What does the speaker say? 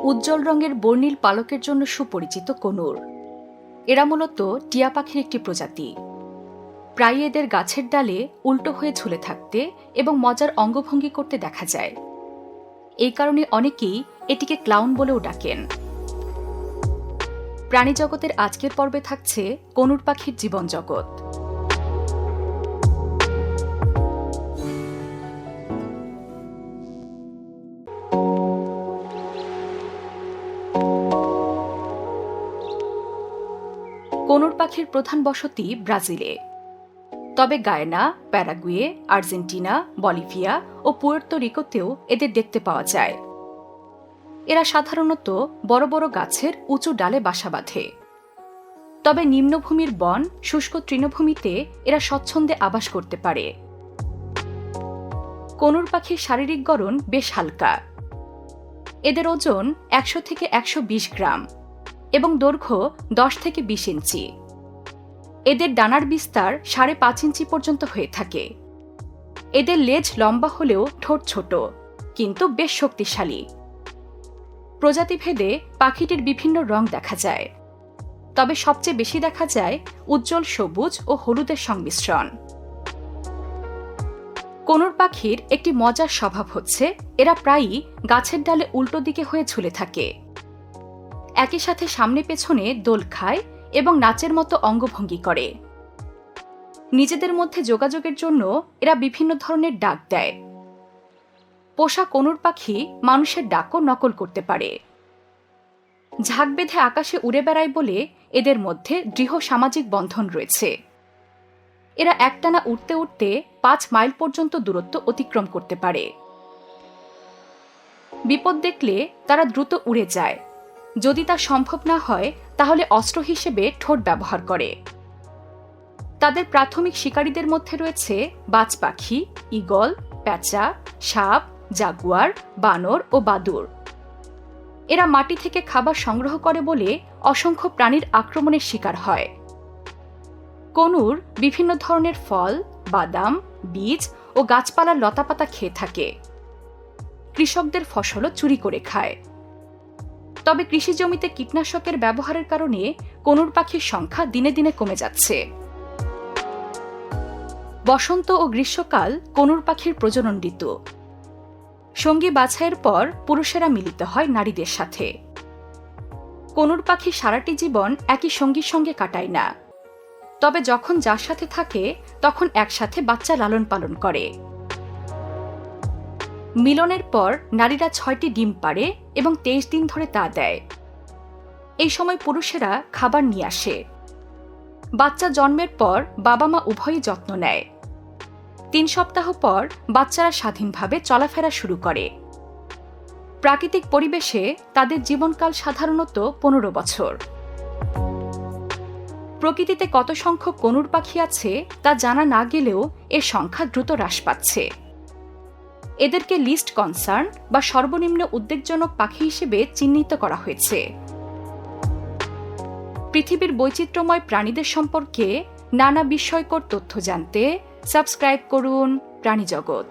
উজ্জ্বল রঙের বর্ণিল পালকের জন্য সুপরিচিত কনুর। এরা মূলত টিয়া পাখির একটি প্রজাতি। প্রায়ই এদের গাছের ডালে উল্টো হয়ে ঝুলে থাকতে এবং মজার অঙ্গভঙ্গি করতে দেখা যায়। এই কারণে অনেকেই এটিকে ক্লাউন বলেও ডাকেন। প্রাণীজগতের আজকের পর্বে থাকছে কনুর পাখির জীবন জগৎ। কনুর পাখির প্রধান বসতি ব্রাজিলে, তবে গায়ানা, প্যারাগুয়ে, আর্জেন্টিনা, বলিভিয়া ও পুয়ের্তো রিকোতেও এদের দেখতে পাওয়া যায়। এরা সাধারণত বড় বড় গাছের উঁচু ডালে বাসা বাঁধে, তবে নিম্নভূমির বন, শুষ্ক তৃণভূমিতে এরা স্বচ্ছন্দে আবাস করতে পারে। কনুর পাখির শারীরিক গড়ন বেশ হালকা। এদের ওজন ১০০ থেকে ১২০ গ্রাম এবং দৈর্ঘ্য ১০ থেকে ২০ ইঞ্চি। এদের ডানার বিস্তার ৫.৫ ইঞ্চি পর্যন্ত হয়ে থাকে। এদের লেজ লম্বা হলেও ঠোঁট ছোট, কিন্তু বেশ শক্তিশালী। প্রজাতিভেদে পাখিটির বিভিন্ন রং দেখা যায়, তবে সবচেয়ে বেশি দেখা যায় উজ্জ্বল সবুজ ও হলুদের সংমিশ্রণ। কনুর পাখির একটি মজার স্বভাব হচ্ছে এরা প্রায়ই গাছের ডালে উল্টো দিকে হয়ে ঝুলে থাকে। একই সাথে সামনে পেছনে দোল খায় এবং নাচের মতো অঙ্গভঙ্গি করে। নিজেদের মধ্যে যোগাযোগের জন্য এরা বিভিন্ন ধরনের ডাক দেয়। পোষা কনুর পাখি মানুষের ডাকও নকল করতে পারে। ঝাঁক বেঁধে আকাশে উড়ে বেড়ায় বলে এদের মধ্যে দৃঢ় সামাজিক বন্ধন রয়েছে। এরা একটানা উড়তে উড়তে ৫ মাইল পর্যন্ত দূরত্ব অতিক্রম করতে পারে। বিপদ দেখলে তারা দ্রুত উড়ে যায়। যদি তা সম্ভব না হয় তাহলে অস্ত্র হিসেবে ঠোঁট ব্যবহার করে। তাদের প্রাথমিক শিকারীদের মধ্যে রয়েছে বাজ পাখি, ঈগল, প্যাঁচা, সাপ, জাগুয়ার, বানর ও বাদুড়। এরা মাটি থেকে খাবার সংগ্রহ করে বলে অসংখ্য প্রাণীর আক্রমণের শিকার হয়। কনুর বিভিন্ন ধরনের ফল, বাদাম, বীজ ও গাছপালার লতাপাতা খেয়ে থাকে। কৃষকদের ফসলও চুরি করে খায়। তবে কৃষি জমিতে কীটনাশকের ব্যবহারের কারণে কনুর পাখির সংখ্যা দিনে দিনে কমে যাচ্ছে। বসন্ত ও গ্রীষ্মকাল কনুর পাখির প্রজনন ঋতু। সঙ্গী বাছাইয়ের পর পুরুষেরা মিলিত হয় নারীদের সাথে। কনুর পাখি সারাটি জীবন একই সঙ্গীর সঙ্গে কাটায় না, তবে যখন যার সাথে থাকে তখন একসাথে বাচ্চা লালন পালন করে। মিলনের পর নারীরা ৬টি ডিম পাড়ে এবং ২৩ দিন ধরে তা দেয়। এই সময় পুরুষেরা খাবার নিয়ে আসে। বাচ্চা জন্মের পর বাবা মা উভয়ই যত্ন নেয়। ৩ সপ্তাহ পর বাচ্চারা স্বাধীনভাবে চলাফেরা শুরু করে। প্রাকৃতিক পরিবেশে তাদের জীবনকাল সাধারণত ১৫ বছর। প্রকৃতিতে কত সংখ্যক কনুর পাখি আছে তা জানা না গেলেও এর সংখ্যা দ্রুত হ্রাস পাচ্ছে। এদেরকে লিস্ট কনসার্ন বা সর্বনিম্ন উদ্বেগজনক পাখি হিসেবে চিহ্নিত করা হয়েছে। পৃথিবীর বৈচিত্র্যময় প্রাণীদের সম্পর্কে নানা বিস্ময়কর তথ্য জানতে সাবস্ক্রাইব করুন প্রাণীজগৎ।